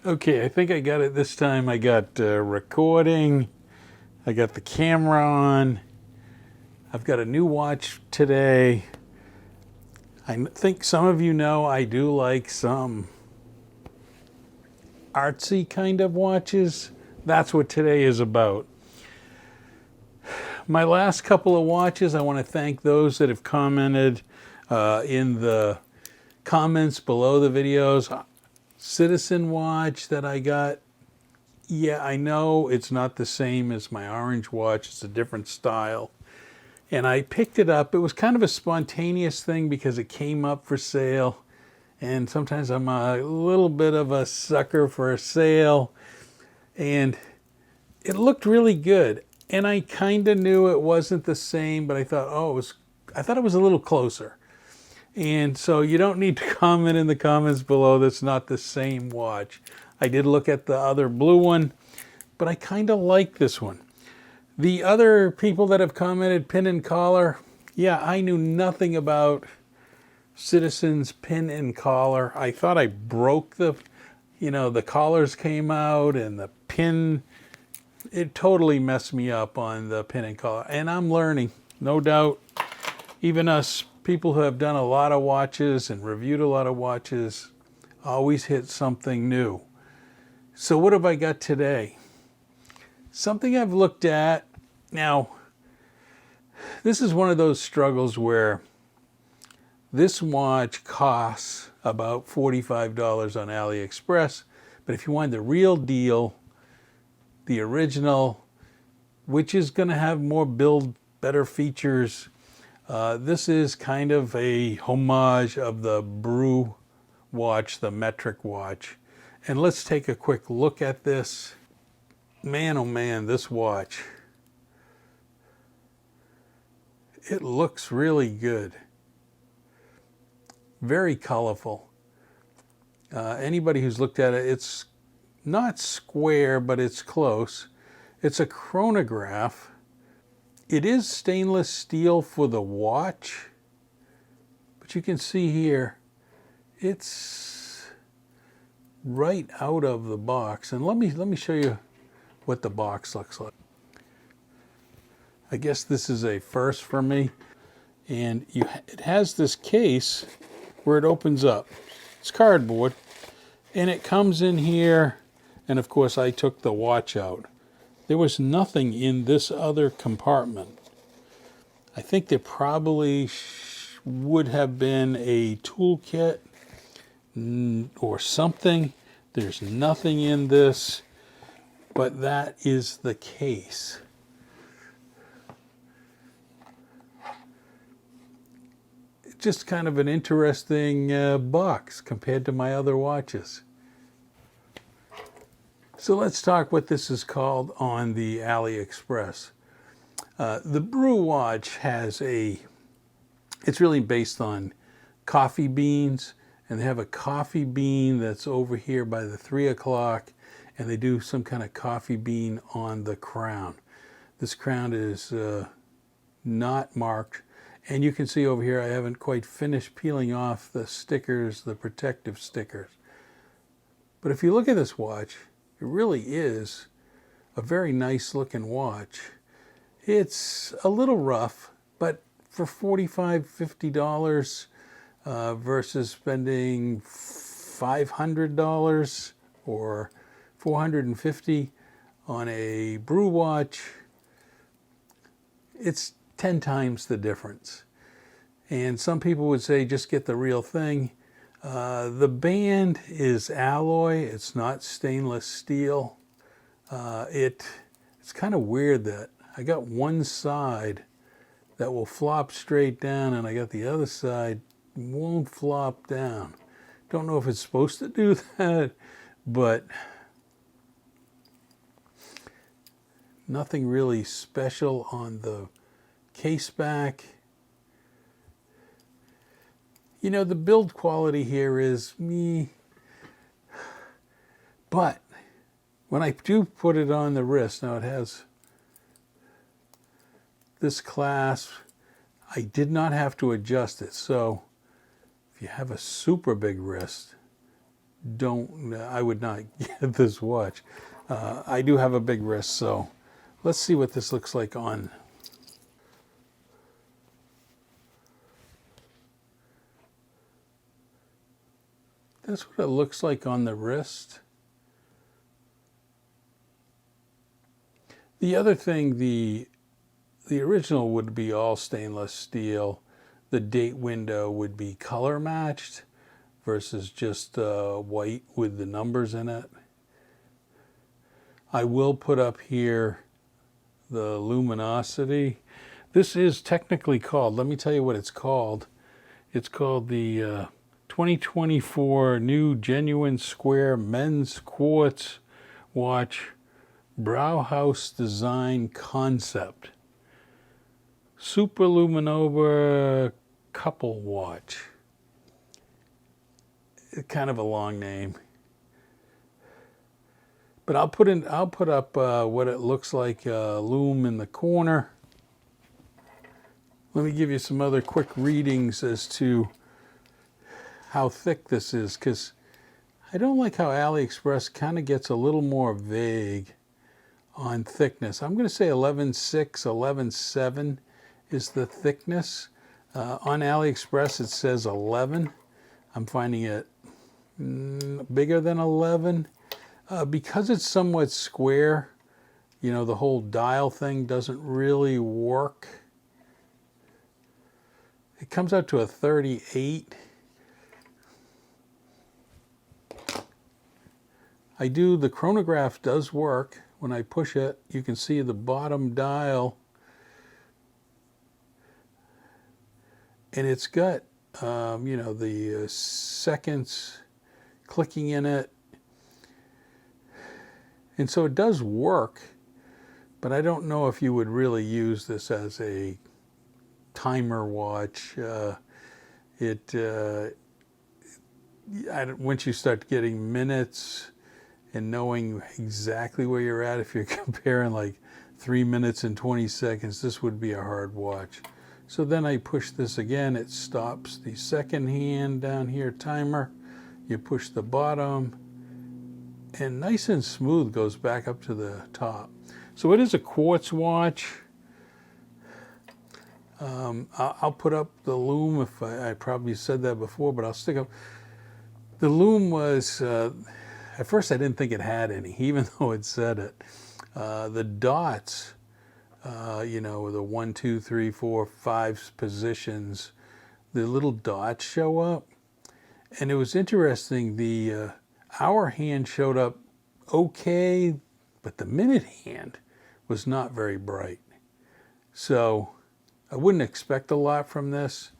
Okay, I think I got it this time. I got recording. I got the camera on. I've got a new watch today. I think some of you know I do like some artsy kind of watches. That's what today is about. My last couple of watches, I want to thank those that have commented in the comments below the videos. Citizen watch that I got. Yeah, I know it's not the same as my orange watch. It's a different style. And I picked it up. It was kind of a spontaneous thing because it came up for sale. And sometimes I'm a little bit of a sucker for a sale. And it looked really good. And I kind of knew it wasn't the same, but I thought, I thought it was a little closer. And so you don't need to comment in the comments below that's not the same watch. I did look at the other blue one, but I kind of like this one. The other people that have commented pin and collar, yeah, I knew nothing about Citizen's pin and collar. I thought I broke the collars came out and the pin, it totally messed me up on the pin and collar. And I'm learning, no doubt. Even us people who have done a lot of watches and reviewed a lot of watches always hit something new. So what have I got today? Something I've looked at. Now, this is one of those struggles where this watch costs about $45 on AliExpress, but if you want the real deal, the original, which is going to have more better features, this is kind of a homage of the Brew watch, the metric watch. And let's take a quick look at this. Man, oh man, this watch. It looks really good. Very colorful. Anybody who's looked at it, it's not square, but it's close. It's a chronograph. It is stainless steel for the watch, but you can see here, it's right out of the box. And let me show you what the box looks like. I guess this is a first for me. And it has this case where it opens up. It's cardboard, and it comes in here. And of course, I took the watch out. There was nothing in this other compartment. I think there probably would have been a toolkit or something. There's nothing in this, but that is the case. It's just kind of an interesting box compared to my other watches. So let's talk what this is called on the AliExpress. The Brew watch has it's really based on coffee beans, and they have a coffee bean that's over here by the 3 o'clock, and they do some kind of coffee bean on the crown. This crown is not marked, and you can see over here I haven't quite finished peeling off the stickers, the protective stickers. But if you look at this watch, it really is a very nice looking watch. It's a little rough, but for $45, $50 versus spending $500 or $450 on a Brew watch, it's 10 times the difference. And some people would say just get the real thing. The band is alloy, it's not stainless steel. It's kind of weird that I got one side that will flop straight down, and I got the other side won't flop down. Don't know if it's supposed to do that, but nothing really special on the case back. You know, the build quality here is me, but when I do put it on the wrist, now it has this clasp, I did not have to adjust it. So if you have a super big wrist, I would not get this watch. I do have a big wrist, so let's see what this looks like on. That's what it looks like on the wrist. The other thing, the original would be all stainless steel. The date window would be color matched versus just white with the numbers in it. I will put up here the luminosity. This is technically called, let me tell you what it's called. It's called the 2024 new genuine square men's quartz watch Breahuas design concept. Superluminova couple watch. Kind of a long name. But I'll put up what it looks like, Lume in the corner. Let me give you some other quick readings as to how thick this is, because I don't like how AliExpress kind of gets a little more vague on thickness. I'm going to say 11.6, 11.7 is the thickness. On AliExpress it says 11. I'm finding it bigger than 11. Because it's somewhat square, you know, the whole dial thing doesn't really work. It comes out to a 38. The chronograph does work. When I push it, you can see the bottom dial. And it's got, you know, the seconds clicking in it. And so it does work, but I don't know if you would really use this as a timer watch. Once you start getting minutes and knowing exactly where you're at, if you're comparing like 3 minutes and 20 seconds, this would be a hard watch. So then I push this again, it stops the second hand down here, timer. You push the bottom, and nice and smooth goes back up to the top. So it is a quartz watch. I'll put up the Lume, if I probably said that before, but I'll stick up. The Lume was, at first I didn't think it had any, even though it said it. The dots, you know, the 1, 2, 3, 4, 5 positions, the little dots show up. And it was interesting, the hour hand showed up okay, but the minute hand was not very bright. So I wouldn't expect a lot from this.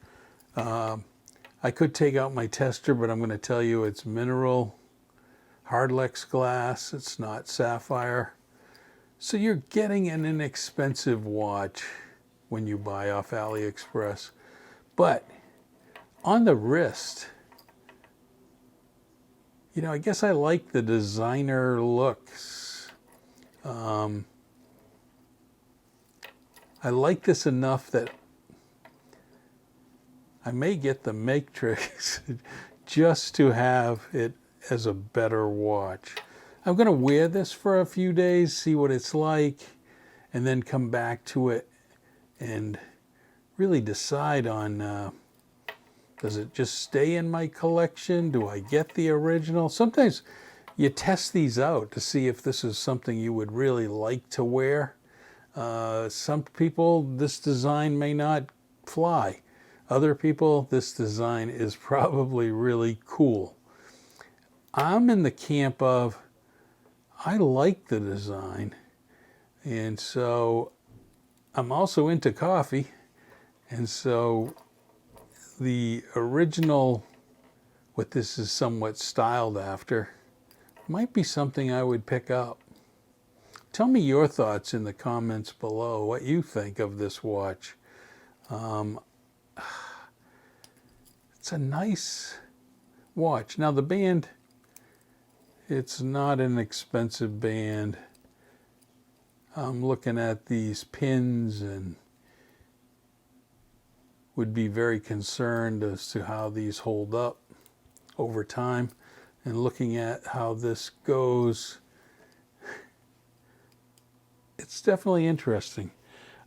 I could take out my tester, but I'm going to tell you it's mineral hardlex glass. It's not sapphire. So you're getting an inexpensive watch when you buy off AliExpress. But on the wrist, you know, I guess I like the designer looks. I like this enough that I may get the Matrix just to have it as a better watch. I'm going to wear this for a few days, see what it's like, and then come back to it and really decide on, does it just stay in my collection? Do I get the original? Sometimes you test these out to see if this is something you would really like to wear. Some people, this design may not fly. Other people, this design is probably really cool. I'm in the camp of, I like the design. And so I'm also into coffee. And so the original, what this is somewhat styled after, might be something I would pick up. Tell me your thoughts in the comments below, what you think of this watch. It's a nice watch. Now the band, it's not an expensive band. I'm looking at these pins and would be very concerned as to how these hold up over time. and looking at how this goes, it's definitely interesting.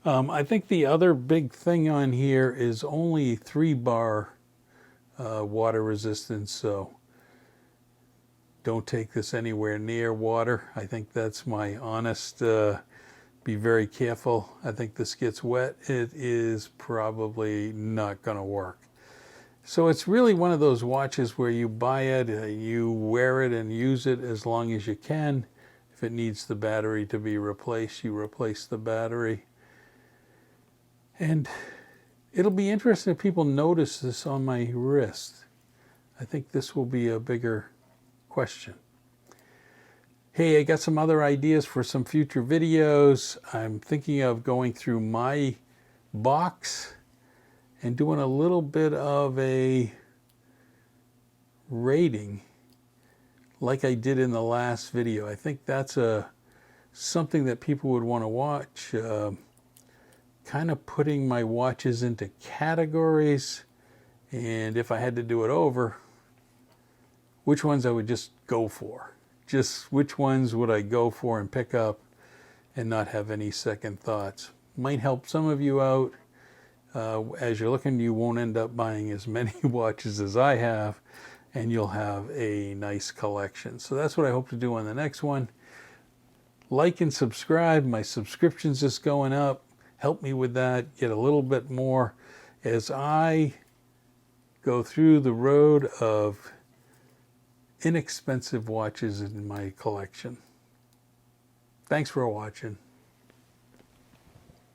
I think the other big thing on here is only 3-bar water resistance, so don't take this anywhere near water. I think that's my honest, be very careful. I think this gets wet, it is probably not going to work. So it's really one of those watches where you buy it, you wear it and use it as long as you can. If it needs the battery to be replaced, you replace the battery. And it'll be interesting if people notice this on my wrist. I think this will be a bigger question. Hey, I got some other ideas for some future videos. I'm thinking of going through my box and doing a little bit of a rating like I did in the last video. I think that's something that people would want to watch. Kind of putting my watches into categories, and if I had to do it over, which ones I would just go for. Just which ones would I go for and pick up and not have any second thoughts. Might help some of you out. As you're looking, you won't end up buying as many watches as I have, and you'll have a nice collection. So that's what I hope to do on the next one. Like and subscribe. My subscription's just going up. Help me with that. Get a little bit more as I go through the road of inexpensive watches in my collection. Thanks for watching.